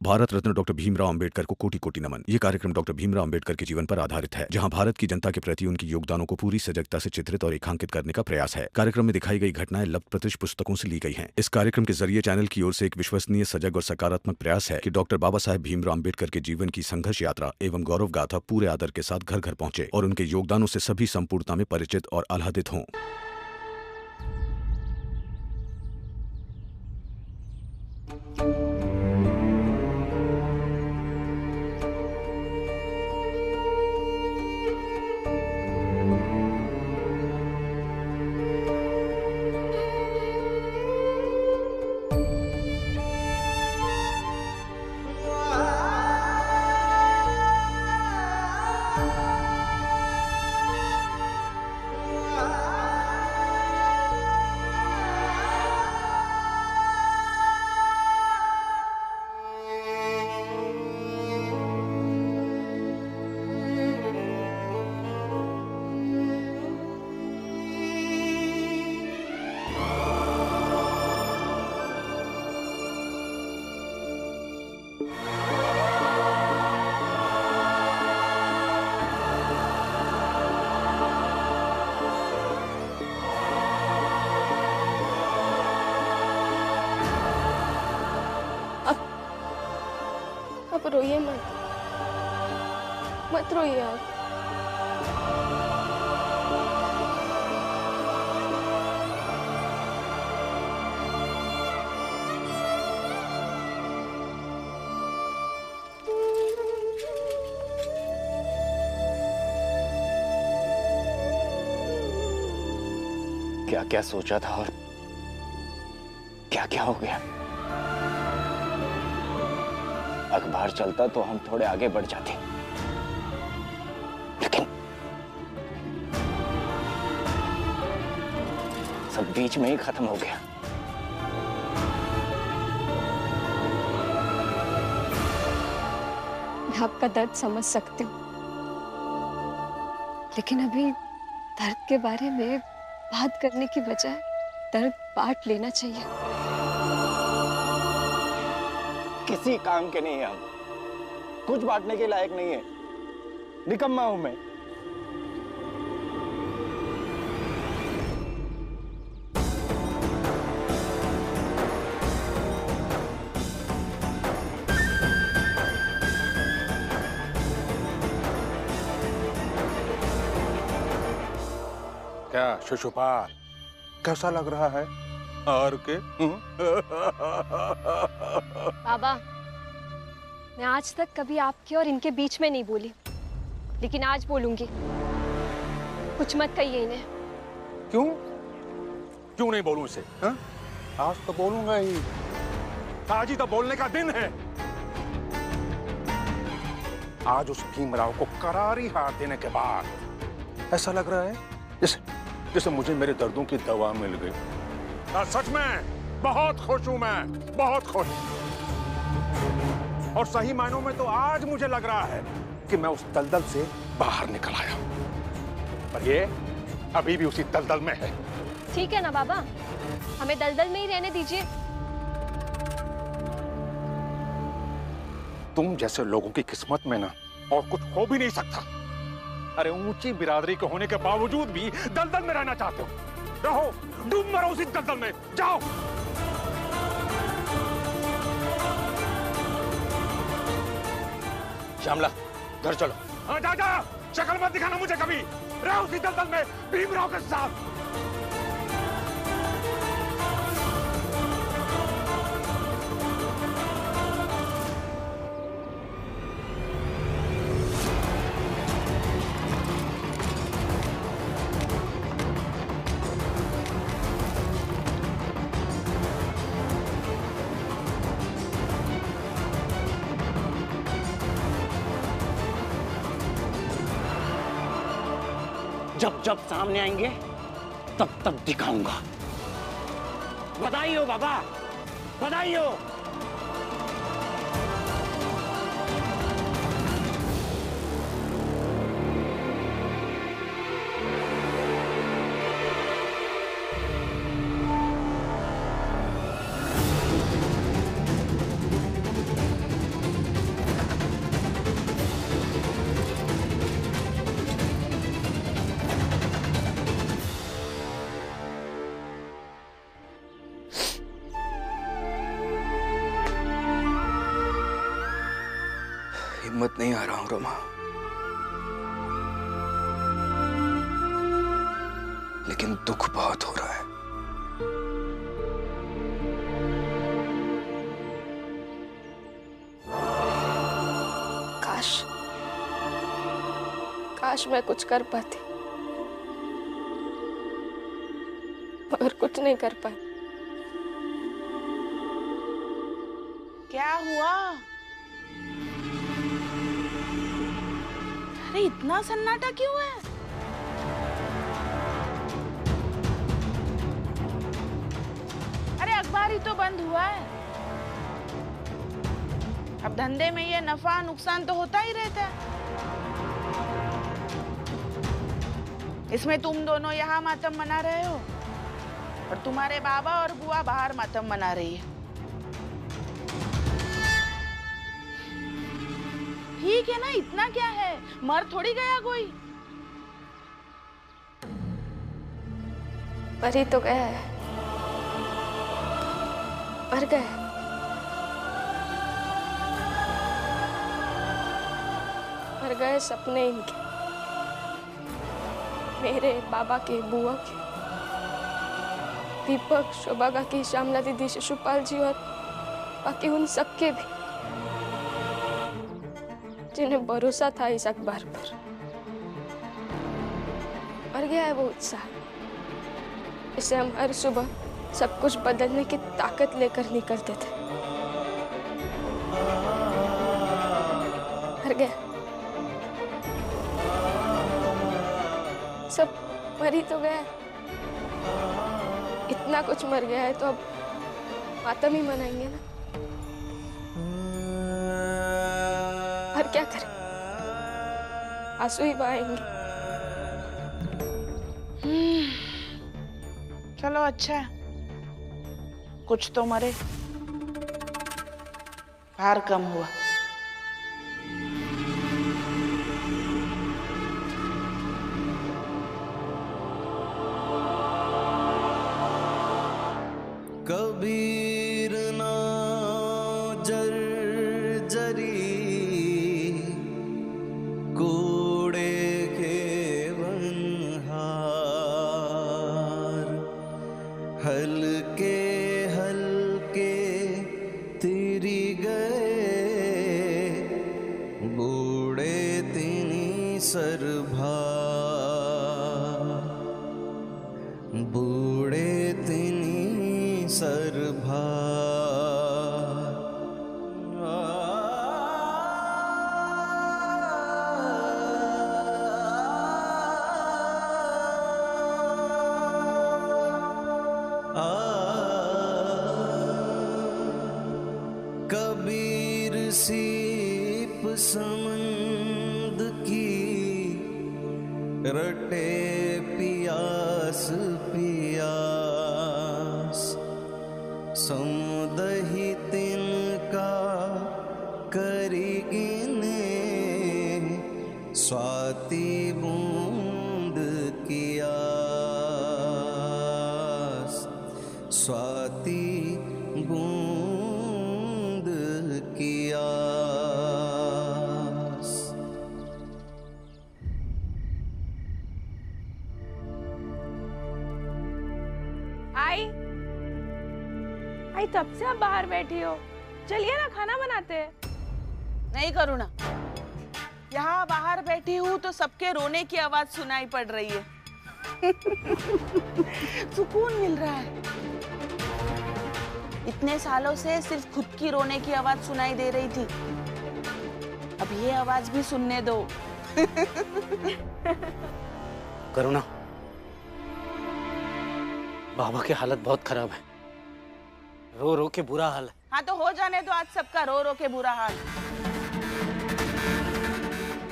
Bharat Ratna doctor Bhimrao Ambedkar को कोटि कोटि नमन। ये कार्यक्रम डॉक्टर भीमराव अंबेडकर के जीवन पर आधारित है, जहां भारत की जनता के प्रति उनके योगदानों को पूरी सजगता से चित्रित और रेखांकित करने का प्रयास है। कार्यक्रम में दिखाई गई घटनाएं लब्ध पुस्तकों से ली गई हैं। इस कार्यक्रम के जरिए चैनल की ओर से एक विश्वसनीय, सजग और सकारात्मक प्रयास है कि डॉक्टर बाबा साहेब भीमराव अंबेडकर के जीवन की संघर्ष यात्रा एवं गौरव गाथा पूरे आदर के साथ घर घर पहुंचे और उनके योगदानों से सभी संपूर्णता में परिचित और आह्लादित हों। अब रोइए मत, मत रोइए आप। क्या क्या सोचा था और क्या क्या हो गया। अखबार चलता तो हम थोड़े आगे बढ़ जाते, लेकिन सब बीच में ही खत्म हो गया। मैं आपका दर्द समझ सकती हूँ, लेकिन अभी दर्द के बारे में बात करने की बजाय दर्द बांट लेना चाहिए। किसी काम के नहीं है हम, कुछ बांटने के लायक नहीं है, निकम्मा हूं मैं। क्या शिशुपाल, कैसा लग रहा है? और के बाबा, मैं आज तक कभी आपके और इनके बीच में नहीं बोली, लेकिन आज बोलूंगी। कुछ मत कहिए इन्हें। क्यों? क्यों नहीं बोलूं इसे? हा? आज तो बोलूंगा ही। आज ही तो बोलने का दिन है। आज उस भीमराव को करारी हार देने के बाद ऐसा लग रहा है जैसे मुझे मेरे दर्दों की दवा मिल गई। सच में बहुत खुश हूं मैं, बहुत खुश। और सही मायनों में तो आज मुझे लग रहा है कि मैं उस दलदल से बाहर निकल आया, पर ये अभी भी उसी दलदल में है। ठीक है ना बाबा, हमें दलदल में ही रहने दीजिए। तुम जैसे लोगों की किस्मत में ना और कुछ हो भी नहीं सकता। अरे ऊंची बिरादरी के होने के बावजूद भी दलदल में रहना चाहते हो। रहो, डूब मरो उसी दलदल में, जाओ। श्यामला, घर चलो। हाँ, जा जा, शक्ल मत दिखाना मुझे कभी। रहो उसी दलदल में भीमराव के साथ। जब जब सामने आएंगे तब तब दिखाऊंगा। बधाई हो बाबा, बधाई हो। हिम्मत नहीं आ रहा हूं रमा, लेकिन दुख बहुत हो रहा है। काश मैं कुछ कर पाती, मगर कुछ नहीं कर पाई। क्या हुआ? अरे इतना सन्नाटा क्यों है? अरे अखबार ही तो बंद हुआ है। अब धंधे में ये नफा नुकसान तो होता ही रहता है। इसमें तुम दोनों यहाँ मातम मना रहे हो और तुम्हारे बाबा और बुआ बाहर मातम मना रही है। ठीक है ना, इतना क्या है, मर थोड़ी गया कोई। मर ही तो गया है, मर गए। मर गए सपने इनके, मेरे, बाबा के, बुआ के, दीपक, शोभा काकी, श्यामला दीदी, शिशुपाल जी और बाकी उन सबके भी, जिन्हें भरोसा था इस अखबार पर। मर गया है वो उत्साह, इसे हम हर सुबह सब कुछ बदलने की ताकत लेकर निकलते थे। मर गया, सब मर ही तो गया। इतना कुछ मर गया है तो अब मातम ही मनाएंगे ना, और क्या करें, आंसू ही बहाएंगे। चलो अच्छा है, कुछ तो मरे, भार कम हुआ। कबीर ना जर्जरी कूड़े के बनहार, हल्के हल्के तिरी गए बूढ़े तिनी सरभार, बूढ़े तिनी सरभार। कबीर सीप समंद की रटे पियास पियास, समुदही तिनका करी गिने स्वाति बूंद की आस, स्वाति बूंद की आस। आई तब से आप बाहर बैठी हो, चलिए ना खाना बनाते हैं। नहीं करुणा, यहाँ बाहर बैठी हूँ तो सबके रोने की आवाज सुनाई पड़ रही है। सुकून मिल रहा है। इतने सालों से सिर्फ खुद की रोने की आवाज सुनाई दे रही थी, अब ये आवाज भी सुनने दो। करुणा, बाबा की हालत बहुत खराब है, रो रो के बुरा हाल है। हाँ तो हो जाने दो आज सबका रो रो के बुरा हाल,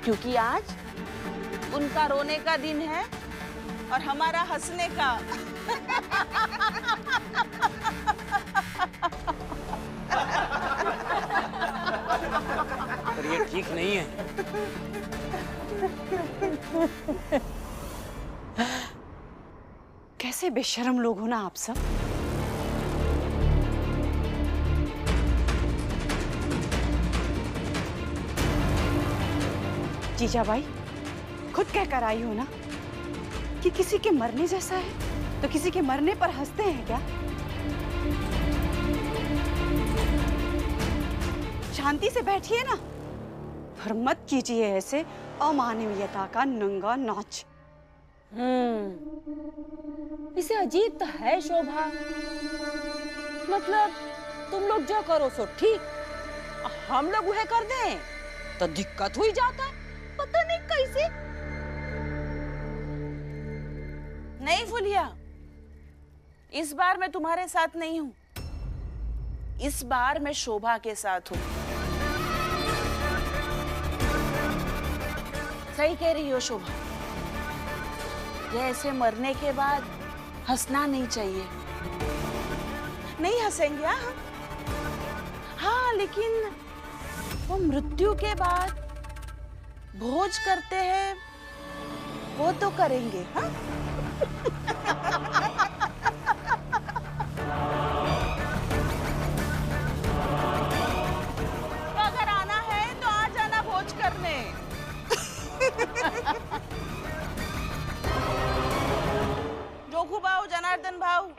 क्योंकि आज उनका रोने का दिन है और हमारा हंसने का। पर ये ठीक नहीं है। कैसे बेशर्म लोग हो ना आप सब। जीजाबाई, खुद कह कर आई हो ना कि किसी के मरने जैसा है तो किसी के मरने पर हंसते हैं क्या? शांति से बैठिए ना, पर मत कीजिए ऐसे अमानवीयता का नंगा नाच। इसे अजीब तो है शोभा, मतलब तुम लोग जो करो सो ठीक, हम लोग वह कर दें तो दिक्कत हुई जाता है, पता नहीं कैसे। नहीं फुलिया, इस बार मैं तुम्हारे साथ नहीं हूं, इस बार मैं शोभा के साथ हूं। सही कह रही हो शोभा, ये ऐसे मरने के बाद हंसना नहीं चाहिए। नहीं हंसेंगे हम, हाँ, लेकिन वो मृत्यु के बाद भोज करते हैं वो तो करेंगे, हाँ? तो अगर आना है तो आ जाना भोज करने। जोखू भाऊ, जनार्दन भाऊ,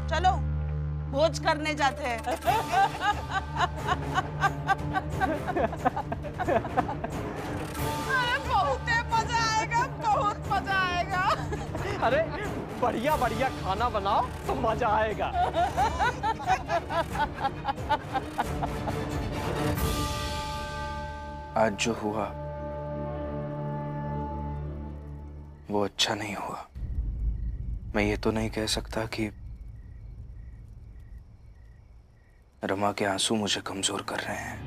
चलो भोज करने जाते हैं। अरे बहुत मजा आएगा, बहुत मजा आएगा। अरे बढ़िया बढ़िया खाना बनाओ तो मजा आएगा। आज जो हुआ वो अच्छा नहीं हुआ। मैं ये तो नहीं कह सकता कि रमा के आंसू मुझे कमजोर कर रहे हैं।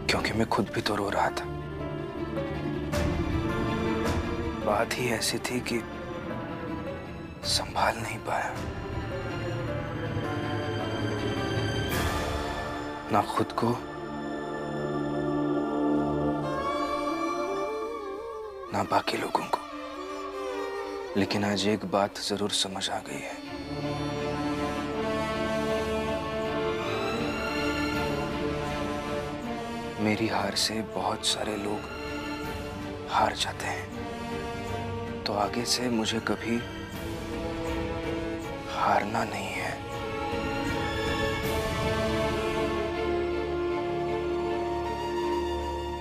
क्योंकि मैं खुद भी तो रो रहा था। बात ही ऐसी थी कि संभाल नहीं पाया, ना खुद को ना बाकी लोगों को। लेकिन आज एक बात जरूर समझ आ गई है। मेरी हार से बहुत सारे लोग हार जाते हैं, तो आगे से मुझे कभी हारना नहीं है।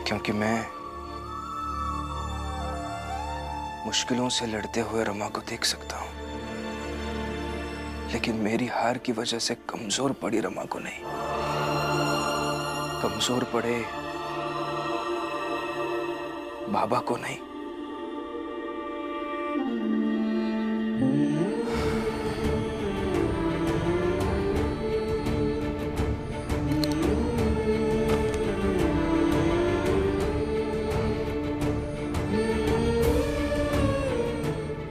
क्योंकि मैं मुश्किलों से लड़ते हुए रमा को देख सकता हूं, लेकिन मेरी हार की वजह से कमजोर पड़ी रमा को नहीं। कमजोर पड़े बाबा को नहीं।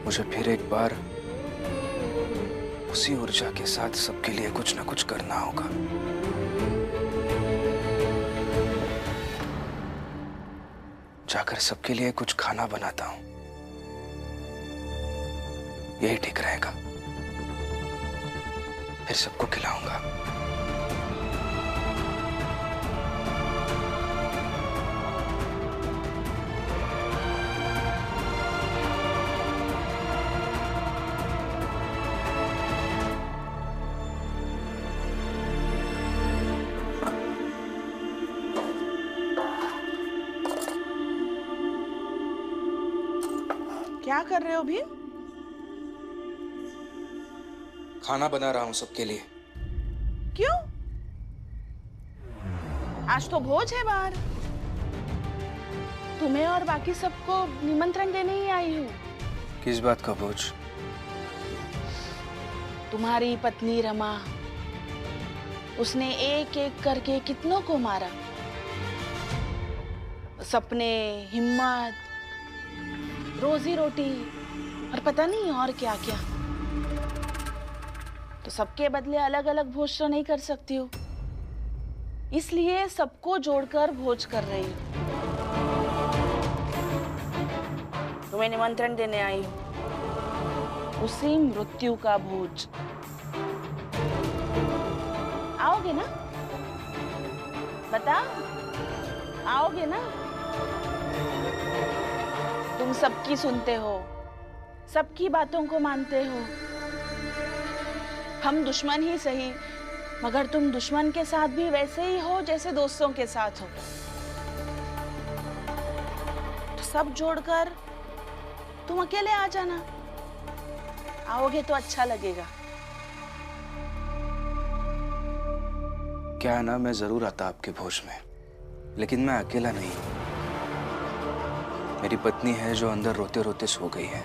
मुझे फिर एक बार उसी ऊर्जा के साथ सबके लिए कुछ ना कुछ करना होगा। जाकर सबके लिए कुछ खाना बनाता हूं, यही ठीक रहेगा। फिर सबको खिलाऊंगा। क्या कर रहे हो भीम? खाना बना रहा हूं सबके लिए। क्यों? आज तो भोज है बाहर। तुम्हें और बाकी सबको निमंत्रण देने ही आई हूँ। किस बात का भोज? तुम्हारी पत्नी रमा, उसने एक एक करके कितनों को मारा। सपने, हिम्मत, रोजी रोटी और पता नहीं और क्या क्या। तो सबके बदले अलग अलग भोज तो नहीं कर सकती हो, इसलिए सबको जोड़कर भोज कर रही हूँ। तुम्हें निमंत्रण देने आई हूँ, उसी मृत्यु का भोज। आओगे ना? बता, आओगे ना? तुम सबकी सुनते हो, सबकी बातों को मानते हो। हम दुश्मन ही सही, मगर तुम दुश्मन के साथ भी वैसे ही हो जैसे दोस्तों के साथ हो। तो सब जोड़कर तुम अकेले आ जाना। आओगे तो अच्छा लगेगा। क्या है ना, मैं जरूर आता आपके भोज में, लेकिन मैं अकेला नहीं। मेरी पत्नी है जो अंदर रोते रोते सो गई है।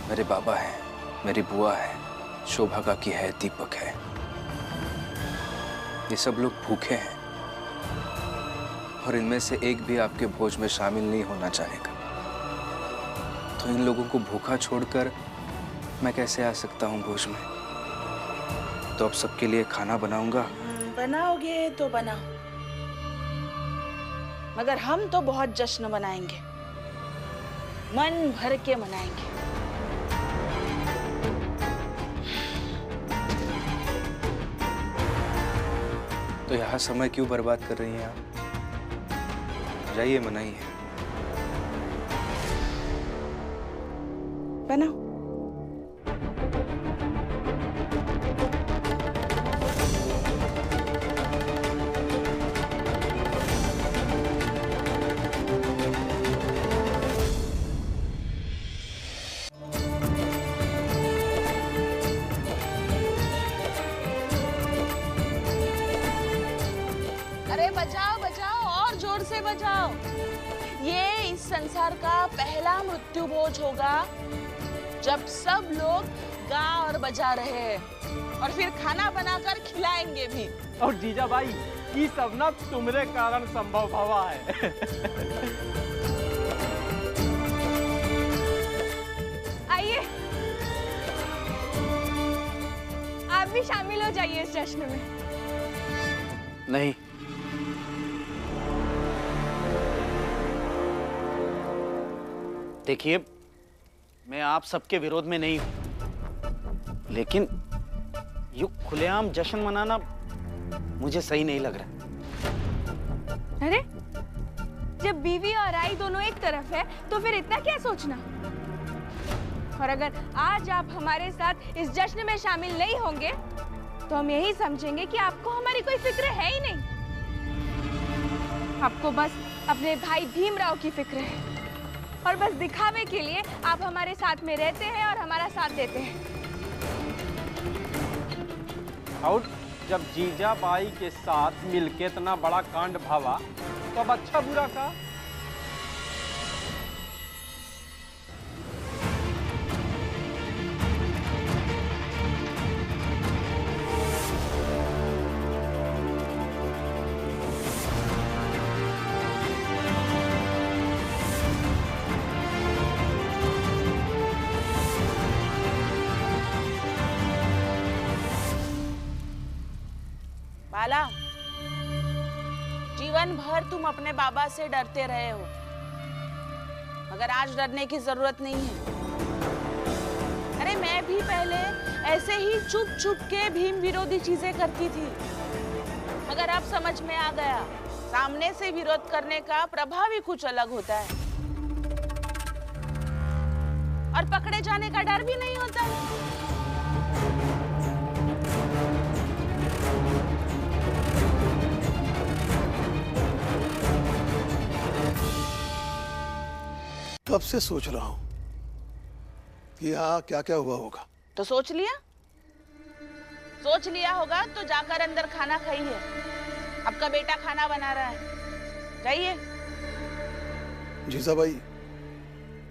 मेरे बाबा हैं, मेरी बुआ है, शोभा काकी है, दीपक है। ये सब लोग भूखे हैं और इनमें से एक भी आपके भोज में शामिल नहीं होना चाहेगा। तो इन लोगों को भूखा छोड़कर मैं कैसे आ सकता हूँ भोज में? तो अब सबके लिए खाना बनाऊंगा। बनाओगे तो बनाओ, मगर हम तो बहुत जश्न मनाएंगे, मन भर के मनाएंगे। तो यहाँ समय क्यों बर्बाद कर रही हैं आप? जाइए, मनाइए। बनाओ। अरे बजाओ बजाओ, और जोर से बजाओ। ये इस संसार का पहला मृत्यु भोज होगा जब सब लोग गा और बजा रहे हैं, और फिर खाना बनाकर खिलाएंगे भी। और जीजा भाई, ये सब ना तुम्हारे कारण संभव हुआ है। आइए, आप भी शामिल हो जाइए इस जश्न में। नहीं, देखिए, मैं आप सबके विरोध में नहीं हूं, लेकिन यूं खुलेआम जश्न मनाना मुझे सही नहीं लग रहा। अरे, जब बीवी और आई दोनों एक तरफ है तो फिर इतना क्या सोचना? और अगर आज आप हमारे साथ इस जश्न में शामिल नहीं होंगे तो हम यही समझेंगे कि आपको हमारी कोई फिक्र है ही नहीं। आपको बस अपने भाई भीमराव की फिक्र है, और बस दिखावे के लिए आप हमारे साथ में रहते हैं और हमारा साथ देते हैं। और जब जीजा बाई के साथ मिलके इतना बड़ा कांड भावा, तो अब अच्छा बुरा का? बाला, जीवन भर तुम अपने बाबा से डरते रहे हो, मगर आज डरने की जरूरत नहीं है। अरे मैं भी पहले ऐसे ही चुप चुप के भीम विरोधी चीजें करती थी, मगर अब समझ में आ गया, सामने से विरोध करने का प्रभाव ही कुछ अलग होता है, और पकड़े जाने का डर भी नहीं होता। कब से सोच रहा हूं कि यहाँ क्या क्या हुआ होगा। तो सोच लिया? सोच लिया होगा तो जाकर अंदर खाना खाइए। आपका बेटा खाना बना रहा है, जाइए। जीजाबाई,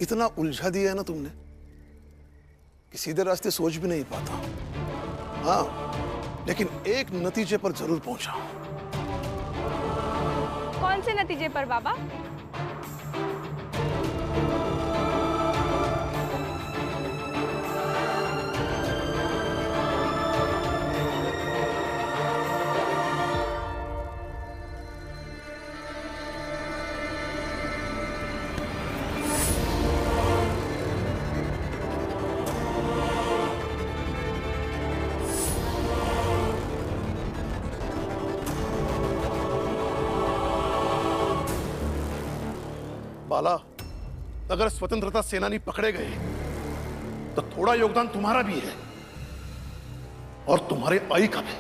इतना उलझा दिया है ना तुमने कि सीधे रास्ते सोच भी नहीं पाता। हाँ, लेकिन एक नतीजे पर जरूर पहुंचा। कौन से नतीजे पर बाबा? बाला, अगर स्वतंत्रता सेनानी पकड़े गए तो थोड़ा योगदान तुम्हारा भी है और तुम्हारे आई का भी।